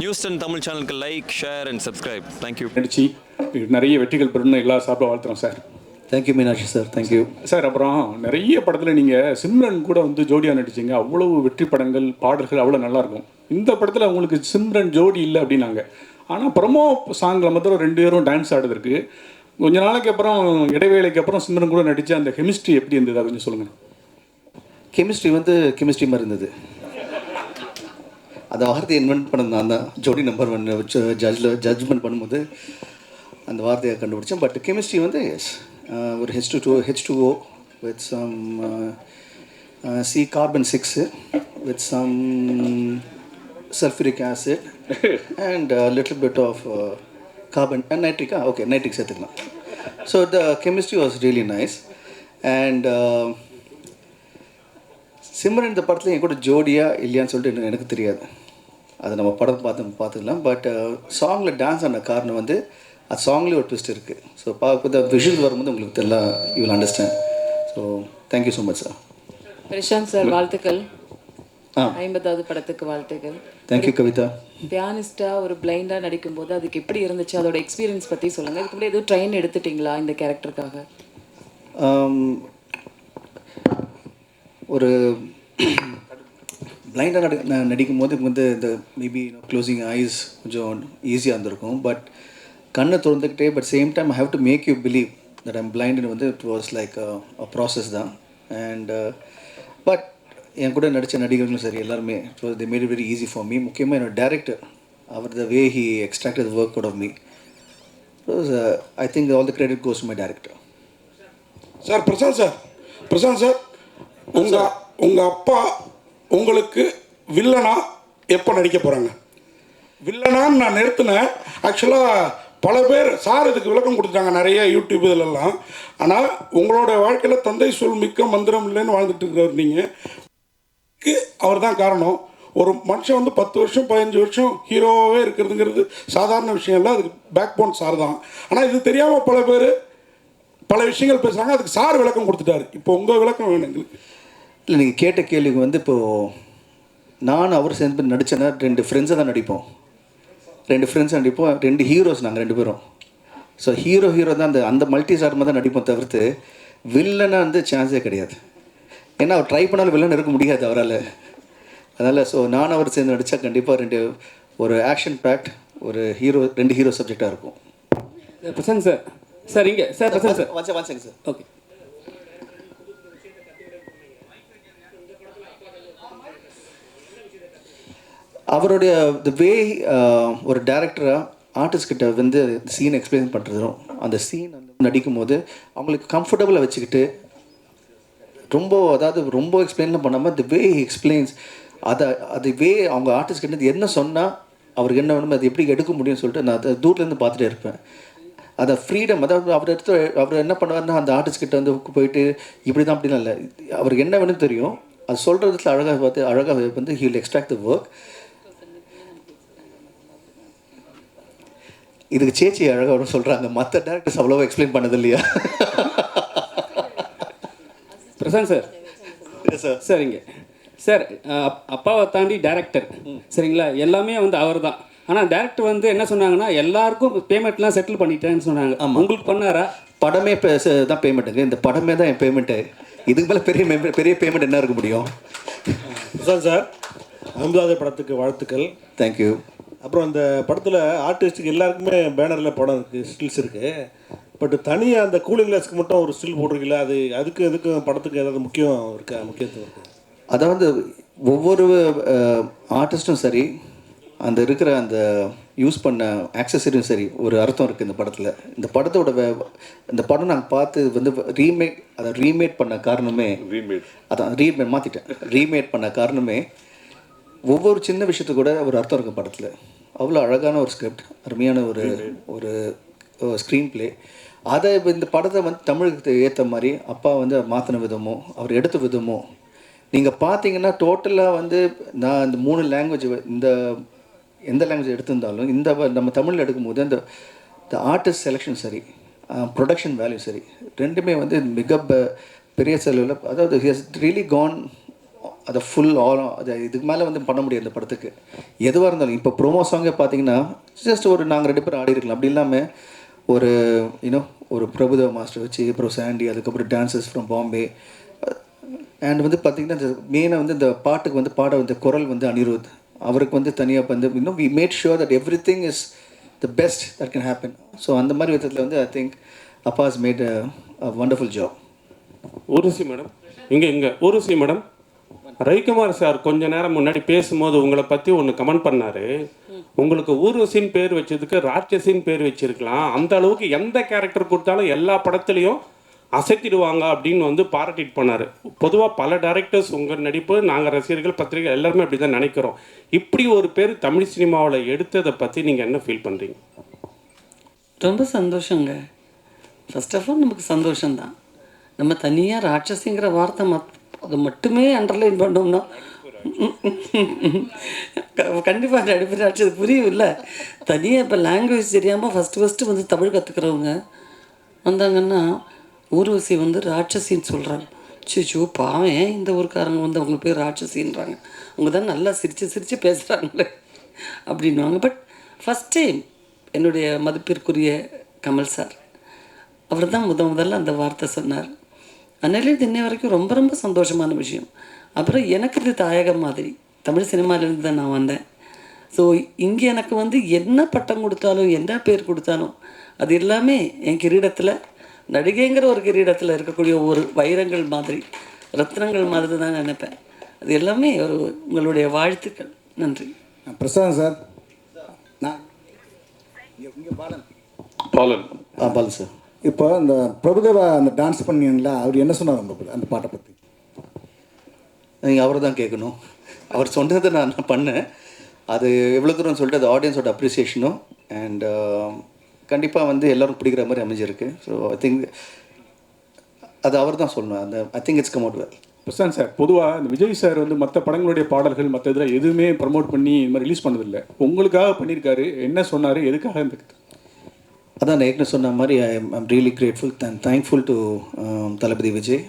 News 10 Tamil சேனலுக்கு like, share and subscribe. Thank you. நடிச்சு நிறைய வெற்றிகள் பெறணும் எல்லா சார்பாக வாழ்த்துறோம் sir. Thank you Meenakshi sir, thank you sir. அப்புறம் நிறைய படத்தில் நீங்கள் சிம்ரன் கூட வந்து ஜோடியாக நடிச்சிங்க. அவ்வளவு வெற்றி படங்கள், பாடல்கள் அவ்வளோ நல்லாயிருக்கும். இந்த படத்தில் உங்களுக்கு சிம்ரன் ஜோடி இல்லை அப்படின்னாங்க. ஆனால் ப்ரமோ சாங்கில் மாத்திரம் 2 பேரும் டான்ஸ் ஆடுறதுக்கு கொஞ்ச நாளைக்கு அப்புறம், இடைவேளைக்கு அப்புறம் சிம்ரன் கூட நடித்த அந்த கெமிஸ்ட்ரி எப்படி இருந்தது கொஞ்சம் சொல்லுங்கள். கெமிஸ்ட்ரி வந்து கெமிஸ்ட்ரி மாதிரி இருந்தது. அந்த வார்த்தையை இன்வென்ட் பண்ணது நான் தான். ஜோடி நம்பர் 1 வச்சு ஜட்ஜ்மெண்ட் பண்ணும்போது அந்த வார்த்தையை கண்டுபிடிச்சேன். பட் கெமிஸ்ட்ரி வந்து எஸ், ஒரு H2O with some C carbon 6 with some sulfuric acid and a little bit of carbon and nitric. Okay, nitric சேர்த்துக்கலாம். So the chemistry was really nice. And Simran இந்த படத்தில் என் கூட ஜோடியா இல்லையான்னு சொல்லிட்டு எனக்கு தெரியாது. அதை நம்ம படம் பார்த்துக்கலாம். பட் சாங்கில் டான்ஸ் ஆன காரணம் வந்து அது சாங்லேயே ஒரு ட்விஸ்ட் இருக்குது. ஸோ பார்க்க விஷுவல் வரும்போது உங்களுக்கு தெரியலாம், you will understand. So thank you so much sir. Prashanth sir வாழ்த்துக்கள். 50வது படத்துக்கு வாழ்த்துக்கள். தேங்க்யூ கவிதா. பியானிஸ்டாக ஒரு பிளைண்டாக நடிக்கும்போது அதுக்கு எப்படி இருந்துச்சு, அதோட எக்ஸ்பீரியன்ஸ் பற்றி சொல்லுங்கள். இதுக்கு முன்னாடி எதுவும் ட்ரெயின் எடுத்துட்டிங்களா இந்த கேரக்டருக்காக? ஒரு பிளைண்டாக நடிக்கும் போது வந்து இந்த மேபி க்ளோசிங் ஐஸ் கொஞ்சம் ஈஸியாக இருந்திருக்கும். பட் கண்ணை திறந்துக்கிட்டே but same time I have to make you believe that I'm பிளைண்டுன்னு வந்து it was like a process தான். அண்ட் பட் என் கூட நடித்த நடிகர்களும் சரி எல்லாருமே it was they made it very easy for me. முக்கியமாக என்னோட டேரக்டர், அவர் the way he extracted the work out of me. I think all the credit goes to my director. Sir Prashanth sir, உங்கள் அப்பா உங்களுக்கு வில்லனா எப்போ நடிக்க போகிறாங்க? வில்லனான்னு நான் நிறுத்தினேன். ஆக்சுவலாக பல பேர் சார் இதுக்கு விளக்கம் கொடுத்துட்டாங்க நிறைய யூடியூப் இதிலெல்லாம். ஆனால் உங்களோட வாழ்க்கையில் தந்தை சொல் மிக்க மந்திரம் இல்லைன்னு வாழ்ந்துட்டு இருக்கிறவர் நீங்கள். அவர் தான் காரணம். ஒரு மனுஷன் வந்து 10 வருஷம் 15 வருஷம் ஹீரோவாகவே இருக்கிறதுங்கிறது சாதாரண விஷயம் இல்லை. அதுக்கு பேக் போன் சார் தான். ஆனால் இது தெரியாமல் பல பேர் பல விஷயங்கள் பேசுகிறாங்க. அதுக்கு சார் விளக்கம் கொடுத்துட்டாரு. இப்போ உங்கள் விளக்கம் வேணும் எங்களுக்கு. இல்லை, நீங்கள் கேட்ட கேள்விக்கு வந்து இப்போது நான் அவர் சேர்ந்து நடித்தேன்னா 2 ஃப்ரெண்ட்ஸை தான் நடிப்போம். 2 ஃப்ரெண்ட்ஸ் நடிப்போம், 2 ஹீரோஸ் நாங்கள் 2 பேரும். ஸோ ஹீரோ தான் அந்த மல்டி ஸ்டார்மாக தான் நடிப்போம் தவிர்த்து வில்லனாக வந்து சான்ஸே கிடையாது. ஏன்னா அவர் ட்ரை பண்ணாலும் வில்லன் இருக்க முடியாது அவரால். அதனால் ஸோ நான் அவர் சேர்ந்து நடித்தா கண்டிப்பாக ஒரு ஆக்ஷன் பேக்ட் ஒரு 2 ஹீரோ சப்ஜெக்டாக இருக்கும். பிரசாந்த் சார், சார் இங்கே சார் பிரசாந்த் சார் வாங்க சார். ஓகே. அவருடைய த வே ஒரு டேரக்டராக ஆர்டிஸ்ட்கிட்ட வந்து சீன் எக்ஸ்பிளைன் பண்ணுறதும் அந்த சீன் வந்து நடிக்கும் போது அவங்களுக்கு கம்ஃபர்டபுளாக வச்சுக்கிட்டு ரொம்ப எக்ஸ்பிளைன்லாம் பண்ணாமல் தி வே எக்ஸ்பிளைன்ஸ் அது வே அவங்க ஆர்டிஸ்ட்கிட்ட என்ன சொன்னால் அவருக்கு என்ன வேணுமோ அது எப்படி எடுக்க முடியும்னு சொல்லிட்டு நான் அதை தூரத்துலேருந்து பார்த்துட்டே இருப்பேன். அதை ஃப்ரீடம், அதாவது அவர் என்ன பண்ணுவார்னா அந்த ஆர்டிஸ்ட்கிட்ட வந்து போயிட்டு இப்படி தான் அப்படிலாம் இல்லை, அவருக்கு என்ன வேணும்னு தெரியும், அது சொல்கிறதுல அழகாக வந்து he will extract the work. இதுக்கு சேச்சி அழகாக சொல்கிறாங்க, மற்ற டேரக்டர்ஸ் அவ்வளோவா எக்ஸ்பிளைன் பண்ணது இல்லையா? பிரசாந்த் சார், சார் சரிங்க சார். அப்பாவை தாண்டி டேரக்டர் சரிங்களா, எல்லாமே வந்து அவர் தான். ஆனால் டேரக்டர் வந்து என்ன சொன்னாங்கன்னா எல்லாருக்கும் பேமெண்ட்லாம் செட்டில் பண்ணிட்டேன்னு சொன்னாங்க. உங்களுக்கு பண்ணாரா? படமே தான் பேமெண்ட்டுங்க. இந்த படமே தான் என் பேமெண்ட்டு. இதுக்கு மேலே பெரிய பேமெண்ட் என்ன இருக்க முடியும்? பிரசாந்த் சார், 50வது படத்துக்கு வாழ்த்துக்கள். தேங்க்யூ. அப்புறம் அந்த படத்தில் ஆர்டிஸ்ட்டுக்கு எல்லாருக்குமே பேனரில் படம் இருக்குது, ஸ்டில்ஸ் இருக்குது. பட் தனியாக அந்த கூலிங் கிளாஸ்க்கு மட்டும் ஒரு ஸ்டில் போட்டிருக்கீங்களா? அதுக்கும் படத்துக்கு ஏதாவது முக்கியத்துவம் இருக்குது? அதாவது ஒவ்வொரு ஆர்டிஸ்ட்டும் சரி, அந்த இருக்கிற அந்த யூஸ் பண்ண ஆக்சசரியும் சரி, ஒரு அர்த்தம் இருக்குது இந்த படத்தில். இந்த படம் நாங்கள் பார்த்து வந்து ரீமேட் பண்ண காரணமே ரீமேட் பண்ண காரணமே ஒவ்வொரு சின்ன விஷயத்துக்கு கூட ஒரு அர்த்தம் இருக்குது படத்தில். அவ்வளோ அழகான ஒரு ஸ்கிரிப்ட், அருமையான ஒரு ஸ்க்ரீன் பிளே. அதை இந்த படத்தை வந்து தமிழுக்கு ஏற்ற மாதிரி அப்பா வந்து மாற்றின விதமோ அவர் எடுத்த விதமோ நீங்கள் பார்த்தீங்கன்னா டோட்டலாக வந்து நான் இந்த 3 லாங்குவேஜ் எந்த லாங்குவேஜ் எடுத்திருந்தாலும் நம்ம தமிழில் எடுக்கும்போது அந்த ஆர்டிஸ்ட் செலெக்ஷன் சரி, ப்ரொடக்ஷன் வேல்யூ சரி, ரெண்டுமே வந்து மிக பெரிய செலவில், அதாவது ஹி ஹஸ் ரியலி கான் அதை ஃபுல் அது இதுக்கு மேலே வந்து பண்ண முடியாது இந்த படத்துக்கு. எதுவாக இருந்தாலும் இப்போ ப்ரோமோ சாங்கே பார்த்தீங்கன்னா ஜஸ்ட் ஒரு நாங்கள் 2 பேர் ஆடி இருக்கலாம். அப்படி இல்லாமல் ஒரு ஒரு பிரபுதேவா மாஸ்டர் வச்சு, அப்புறம் சாண்டி, அதுக்கப்புறம் டான்சர்ஸ் ஃப்ரம் பாம்பே, அண்ட் வந்து பார்த்திங்கன்னா இந்த மெயினாக வந்து இந்த பாட்டுக்கு வந்து பாட வந்து குரல் வந்து அனிருத், அவருக்கு வந்து தனியாக வந்து we made sure that everything is the best that can happen. So அந்த மாதிரி விதத்தில் வந்து ஐ திங்க் அப்பா has made a wonderful job. Urvashi madam இங்கே ஊர்வசி மேடம், ரவிக்குமார் சார் கொஞ்ச நேரம் முன்னாடி பேசும்போது உங்களை பற்றி ஒன்று கமெண்ட் பண்ணார். உங்களுக்கு ஊர்வசின்னு பேர் வச்சதுக்கு ராட்சசின்னு பேர் வச்சிருக்கலாம், அந்த அளவுக்கு எந்த கேரக்டர் கொடுத்தாலும் எல்லா படத்துலையும் அசைத்திடுவாங்க அப்படின்னு வந்து பாராட்டிட்டு பண்ணார். பொதுவாக பல டைரக்டர்ஸ் உங்கள் நடிப்பு, நாங்கள் ரசிகர்கள், பத்திரிகை எல்லாருமே அப்படி தான் நினைக்கிறோம். இப்படி ஒரு பேர் தமிழ் சினிமாவில் எடுத்ததை பற்றி நீங்கள் என்ன ஃபீல் பண்ணுறீங்க? ரொம்ப சந்தோஷங்க. ஃபர்ஸ்ட் ஆஃப் ஆல் நமக்கு சந்தோஷம்தான். நம்ம தனியாக ராட்சசிங்கிற வார்த்தை அது மட்டுமே அண்டர்லைன் பண்ணோம்னா கண்டிப்பாக நடிப்பு ராட்சது புரியும் இல்லை. தனியாக இப்போ லாங்குவேஜ் தெரியாமல் ஃபஸ்ட்டு வந்து தமிழ் கற்றுக்கிறவங்க வந்தாங்கன்னா ஊர்வசி வந்து ராட்சசின்னு சொல்கிறாங்க. சிச்சோ பாவம், ஏன் இந்த ஊருக்காரங்க வந்து அவங்களுக்கு பேர் ராட்சசின்றாங்க, அவங்க தான் நல்லா சிரித்து பேசுகிறாங்களே அப்படின்வாங்க. பட் ஃபஸ்ட் டைம் என்னுடைய மதிப்பிற்குரிய கமல் சார் அவர் தான் முதல்ல அந்த வார்த்தை சொன்னார். அதனால இது இன்னை வரைக்கும் ரொம்ப ரொம்ப சந்தோஷமான விஷயம். அப்புறம் எனக்கு இது தாயகம் மாதிரி, தமிழ் சினிமாவிலேருந்து தான் நான் வந்தேன். ஸோ இங்கே எனக்கு வந்து என்ன பட்டம் கொடுத்தாலும் என்ன பேர் கொடுத்தாலும் அது எல்லாமே என் கிரீடத்தில், நடிகைங்கிற ஒரு கிரீடத்தில் இருக்கக்கூடிய ஒரு வைரங்கள் மாதிரி, ரத்னங்கள் மாதிரி தான் நினைப்பேன். அது எல்லாமே ஒரு உங்களுடைய வாழ்த்துக்கள். நன்றி. பிரசாந்த் சார், நான் இங்கே பாலன் பாலன் சார், இப்போ அந்த பிரபுதேவா அந்த டான்ஸ் பண்ணீங்களா, அவர் என்ன சொன்னார் உங்களுக்கு அந்த பாட்டை பற்றி? நீங்கள் அவரை தான் கேட்கணும். அவர் சொன்னதை நான் பண்ணேன். அது எவ்வளோ தூரம் சொல்லிட்டு அது ஆடியன்ஸோட அப்ரிசியேஷனும் அண்ட் கண்டிப்பாக வந்து எல்லோரும் பிடிக்கிற மாதிரி அமைஞ்சிருக்கு. ஸோ ஐ திங்க் அது அவர் தான் சொல்லணும். அந்த I think it's come out well. Prashanth sir, பொதுவாக இந்த விஜய் சார் வந்து மற்ற படங்களுடைய பாடல்கள் மற்ற இதில் எதுவுமே ப்ரமோட் பண்ணி இந்த மாதிரி ரிலீஸ் பண்ணதில்லை. உங்களுக்காக பண்ணியிருக்காரு. என்ன சொன்னார், எதுக்காக இந்த? அதான் நான் ஏற்கனவே சொன்ன மாதிரி I'm really grateful and thankful to Thalapathy Vijay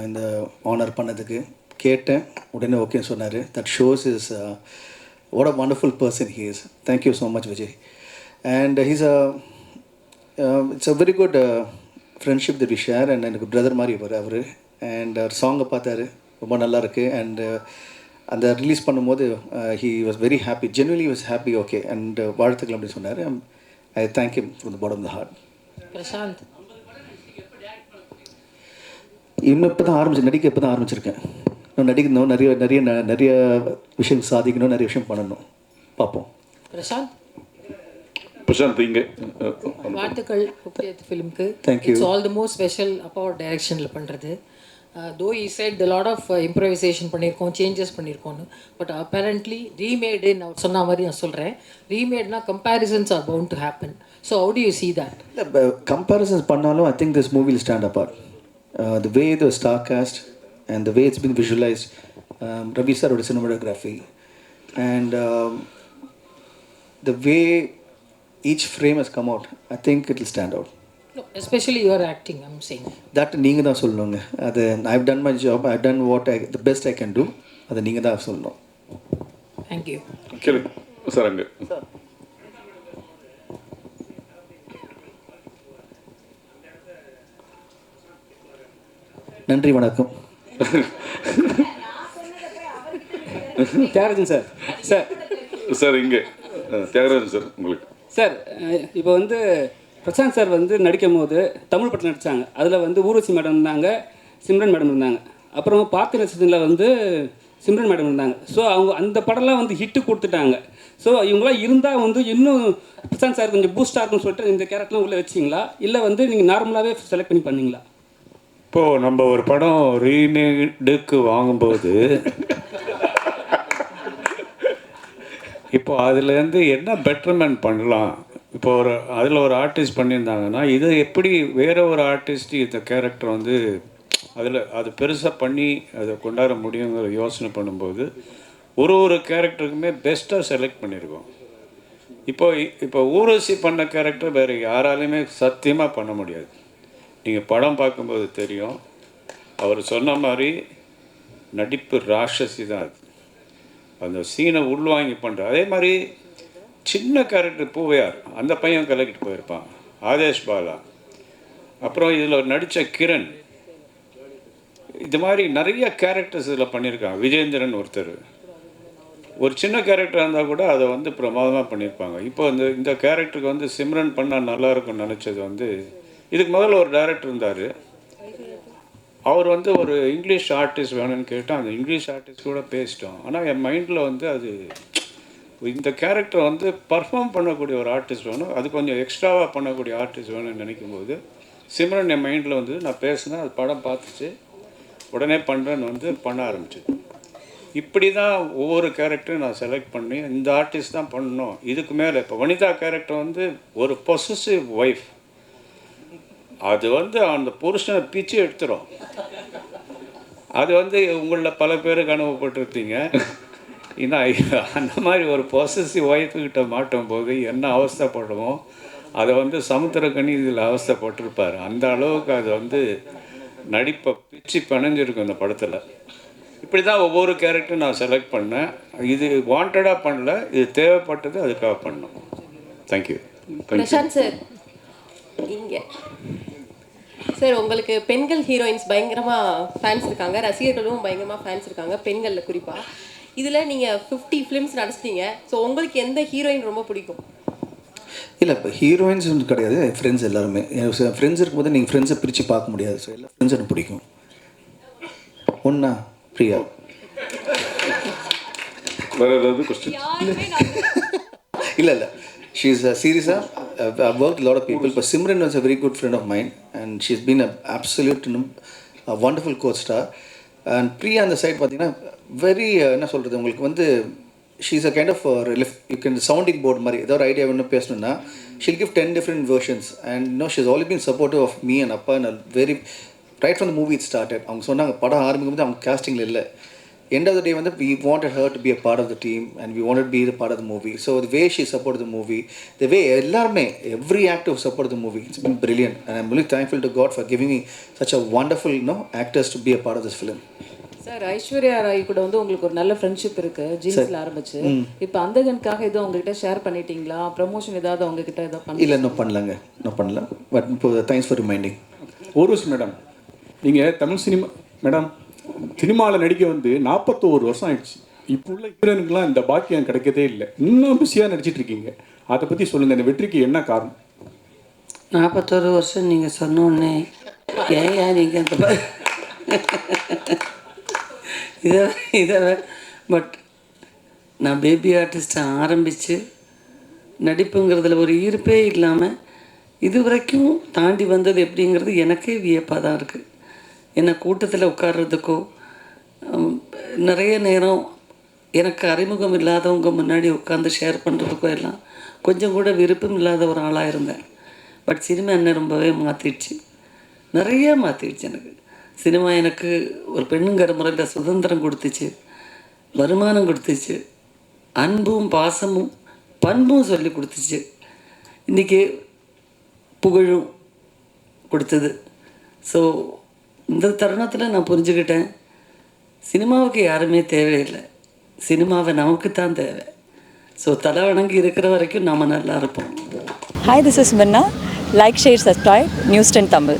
இந்த ஆனர் பண்ணதுக்கு. கேட்டேன், உடனே ஓகேன்னு சொன்னார். That shows is what a wonderful person he is. Thank you so much Vijay. And he's it's a very good friendship that we share. And எனக்கு பிரதர் மாதிரி அவர். And அவர் சாங்கை பார்த்தாரு, ரொம்ப நல்லாயிருக்கு. அண்ட் அந்த ரிலீஸ் பண்ணும்போது he was very happy, genuinely was happy. Okay and வாழ்த்துக்கள் அப்படின்னு சொன்னார். I thank him from the bottom of the heart. Prashanth, இன்னும் இப்போ தான் நடிக்க இப்போ தான் ஆரம்பிச்சிருக்கேன். இன்னும் நடிக்கணும், நிறைய விஷயம் சாதிக்கணும், நிறைய விஷயம் பண்ணணும். பார்ப்போம். பிரசாந்த் இங்கே வாழ்த்துக்கள் ஃபிலிம்க்கு. Thank you. It's all the more special அப்பாவோட டைரக்ஷனில் பண்ணுறது. Though he said the lot of improvisation பண்ணியிருக்கோம், சேஞ்சஸ் பண்ணியிருக்கோன்னு. பட் அப்பேரண்ட்லி ரீமேடுன்னு அவர் சொன்ன மாதிரி நான் சொல்கிறேன். ரீமேட்னா comparisons are bound to happen. So how do you see that? இல்லை, கம்பேரிசன்ஸ் பண்ணாலும் I think this movie will stand apart. The way the star cast and the way it's been visualised, Ravi சாரோட cinematography and the way each frame has come out, I think it will stand out. Especially your acting, I'm saying. That நீங்கள் தான் சொல்லணுங்க. அது I've done my job, I've done the best I can do. அதை நீங்கள் தான் சொல்லணும். Thank you. கேளு sir. அங்கே நன்றி, வணக்கம். தியாகராஜன் சார். சார் இங்கே தியாகராஜன் சார், உங்களுக்கு சார் இப்போ வந்து பிரசாந்த் சார் வந்து நடிக்கும் போது தமிழ் படத்தில் நடித்தாங்க. அதில் வந்து ஊர்வசி மேடம் இருந்தாங்க, சிம்ரன் மேடம் இருந்தாங்க. அப்புறம் பார்த்து நட்சத்திரத்தில் வந்து சிம்ரன் மேடம் இருந்தாங்க. ஸோ அவங்க அந்த படம்லாம் வந்து ஹிட்டு கொடுத்துட்டாங்க. ஸோ இவங்களாம் இருந்தால் வந்து இன்னும் பிரசாந்த் சார் கொஞ்சம் பூஸ்டாக இருக்குன்னு சொல்லிட்டு இந்த கேரக்டர்லாம் உள்ளே வச்சிங்களா, இல்லை வந்து நீங்கள் நார்மலாகவே செலக்ட் பண்ணி பண்ணீங்களா? இப்போது நம்ம ஒரு படம் ரீமேடுக்கு வாங்கும்போது இப்போ அதுலேருந்து என்ன பெட்டர்மெண்ட் பண்ணலாம், இப்போ அதில் ஒரு ஆர்டிஸ்ட் பண்ணியிருந்தாங்கன்னா இதை எப்படி வேறு ஒரு ஆர்டிஸ்ட் இந்த கேரக்டர் வந்து அது பெருசாக பண்ணி அதை கொண்டாட முடியுங்கிற யோசனை பண்ணும்போது ஒரு கேரக்டருக்குமே பெஸ்ட்டாக செலக்ட் பண்ணியிருக்கோம். இப்போ ஊர்வசி பண்ண கேரக்டர் வேறு யாராலையுமே சத்தியமாக பண்ண முடியாது. நீங்கள் படம் பார்க்கும்போது தெரியும். அவர் சொன்ன மாதிரி நடிப்பு ராட்சசி தான் அது. அந்த சீனை உள்வாங்கி பண்ணுற. அதே மாதிரி சின்ன கேரக்டர் பூவையார், அந்த பையன் கலக்கிட்டு போயிருப்பான். ஆதேஷ் பாலா, அப்புறம் இதில் நடித்த கிரண், இது மாதிரி நிறைய கேரக்டர்ஸ் இதில் பண்ணியிருக்காங்க. விஜேந்திரன் ஒருத்தர், ஒரு சின்ன கேரக்டர் இருந்தால் கூட அதை வந்து பிரமாதமாக பண்ணியிருப்பாங்க. இப்போ இந்த கேரக்டருக்கு வந்து சிம்ரன் பண்ணால் நல்லாயிருக்கும்னு நினச்சது வந்து, இதுக்கு முதல்ல ஒரு டைரக்டர் இருந்தார். அவர் வந்து ஒரு இங்கிலீஷ் ஆர்டிஸ்ட் வேணும்னு கேட்டால் அந்த இங்கிலீஷ் ஆர்டிஸ்ட் கூட பேசிட்டோம். ஆனால் என் மைண்டில் வந்து அது இந்த கேரக்டர் வந்து பர்ஃபார்ம் பண்ணக்கூடிய ஒரு ஆர்டிஸ்ட் வேணும், அது கொஞ்சம் எக்ஸ்ட்ராவாக பண்ணக்கூடிய ஆர்டிஸ்ட் வேணும்னு நினைக்கும்போது சிம்ரன் என் மைண்டில் வந்து நான் பேசினேன். அது படம் பார்த்துச்சு, உடனே பண்ணுறேன்னு வந்து பண்ண ஆரம்பிச்சு. இப்படி தான் ஒவ்வொரு கேரக்டரும் நான் செலக்ட் பண்ணி இந்த ஆர்டிஸ்ட் தான் பண்ணணும். இதுக்கு மேலே இப்போ வனிதா கேரக்டர் வந்து ஒரு பொசசிவ் ஒய்ஃப், அது வந்து அந்த புருஷனை பிச்சு எடுத்துரும். அது வந்து உங்களில் பல பேருக்கு அனுபவப்பட்டிருப்பீங்க. ஏன்னா அந்த மாதிரி ஒரு பொசசிவ் ஒய்ஃபுக்கிட்ட மாட்டும் போது என்ன அவஸ்தைப்படுமோ அதை வந்து சமுத்திரக்கனி இதில் அவஸ்தைப்பட்டிருப்பார். அந்த அளவுக்கு அது வந்து நடிப்பை பிச்சு பிணைஞ்சிருக்கும் இந்த படத்தில். இப்படி தான் ஒவ்வொரு கேரக்டரும் நான் செலக்ட் பண்ணேன். இது வாண்டடாக பண்ணல, இது தேவைப்பட்டது, அதுக்காக பண்ணோம். தேங்க்யூ. பிரசாந்த் சார், இங்கே சார் உங்களுக்கு பெண்கள் ஹீரோயின்ஸ் பயங்கரமாக ஃபேன்ஸ் இருக்காங்க, ரசிகர்களும் பயங்கரமாக ஃபேன்ஸ் இருக்காங்க, பெண்களில் குறிப்பாக. இதில் நீங்கள் 50 ஃபிலிம்ஸ் நடச்சிட்டீங்க. ஸோ உங்களுக்கு எந்த ஹீரோயின் ரொம்ப பிடிக்கும்? இல்லை, இப்போ ஹீரோயின்ஸ் வந்து கிடையாது, ஃப்ரெண்ட்ஸ் எல்லாருமே. ஃப்ரெண்ட்ஸ் இருக்கும்போது நீங்கள் ஃப்ரெண்ட்ஸை பிரித்து பார்க்க முடியாது. ஸோ எல்லா ஃப்ரெண்ட்ஸ் எனக்கு பிடிக்கும். ஒன்றா பிரியா. வேறு ஏதாவது கொஸ்டின்? இல்லை she's சீரியஸாக I've worked a lot of people, but Simran was a very good friend of mine and she's been an absolute a wonderful co-star. And Priya அந்த சைட் பார்த்தீங்கன்னா வெரி என்ன சொல்கிறது உங்களுக்கு வந்து she's a kind of you can sounding board மாதிரி. ஏதோ ஒரு idea வேணும் பேசணுன்னா she'll give 10 different versions and she's always been supportive of me and அப்பா and very right from the movie it started. அவங்க சொன்னாங்க படம் ஆரம்பிக்கும் போது அவங்க கேஸ்டிங்கில் இல்லை. End of the day வந்து we wanted her to be a part of the team and we wanted to be a part of the movie. So the way she supported the movie, the way எல்லாருமே every actor supported the movie, it's been brilliant and I'm really thankful to God for giving me such a wonderful actors to be a part of this film. Sir, Aishwarya Rai கூட வந்து உங்களுக்கு ஒரு நல்ல friendship இருக்கு, ஜீன்ஸ்ல ஆரம்பிச்சு. இப்போ அந்தகனுக்காக ஏதோ உங்ககிட்ட ஷேர் பண்ணிட்டீங்களா? ப்ரமோஷன் ஏதாவது உங்ககிட்ட ஏதோ பண்ணல? இல்லை, இன்னும் பண்ணல. பட் இப்போ thanks for reminding. Urvashi madam, நீங்கள் தமிழ் சினிமாவில் நடிக்க வந்து 41 வருஷம் ஆயிடுச்சு. இப்போ உள்ள ஹீரோனுக்குலாம் இந்த பாக்கியம் கிடைக்கதே இல்லை. இன்னும் பிஸியாக நடிச்சிட்டு இருக்கீங்க. அதை பற்றி சொல்லுங்கள், இந்த வெற்றிக்கு என்ன காரணம்? 41 வருஷம் நீங்கள் சொன்னோடனே ஏன் நீங்கள் அந்த இதை பட் நான் பேபி ஆர்டிஸ்ட்டை ஆரம்பித்து நடிப்புங்கிறதுல ஒரு ஈர்ப்பே இல்லாமல் இது வரைக்கும் தாண்டி வந்தது எப்படிங்கிறது எனக்கே வியப்பாக தான் இருக்குது. என்னை கூட்டத்தில் உட்கார்றதுக்கோ நிறைய நேரம் எனக்கு அறிமுகம் இல்லாதவங்க முன்னாடி உட்காந்து ஷேர் பண்ணுறதுக்கோ எல்லாம் கொஞ்சம் கூட விருப்பம் இல்லாத ஒரு ஆளாக இருந்தேன். பட் சினிமா என்ன ரொம்பவே மாற்றிடுச்சு, நிறைய மாற்றிடுச்சு. எனக்கு சினிமா எனக்கு ஒரு பெண்ணுங்கிற முறையில் சுதந்திரம் கொடுத்துச்சு, வருமானம் கொடுத்துச்சு, அன்பும் பாசமும் பண்பும் சொல்லி கொடுத்துச்சு, இன்றைக்கி புகழும் கொடுத்தது. ஸோ இந்த தருணத்தில் நான் புரிஞ்சுக்கிட்டேன், சினிமாவுக்கு யாருமே தேவையில்லை, சினிமாவை நமக்கு தான் தேவை. ஸோ தலை வணங்கி இருக்கிற வரைக்கும் நாம் நல்லா இருப்போம். Hi, this is Minna. Like, share, subscribe, News 10 Tamil.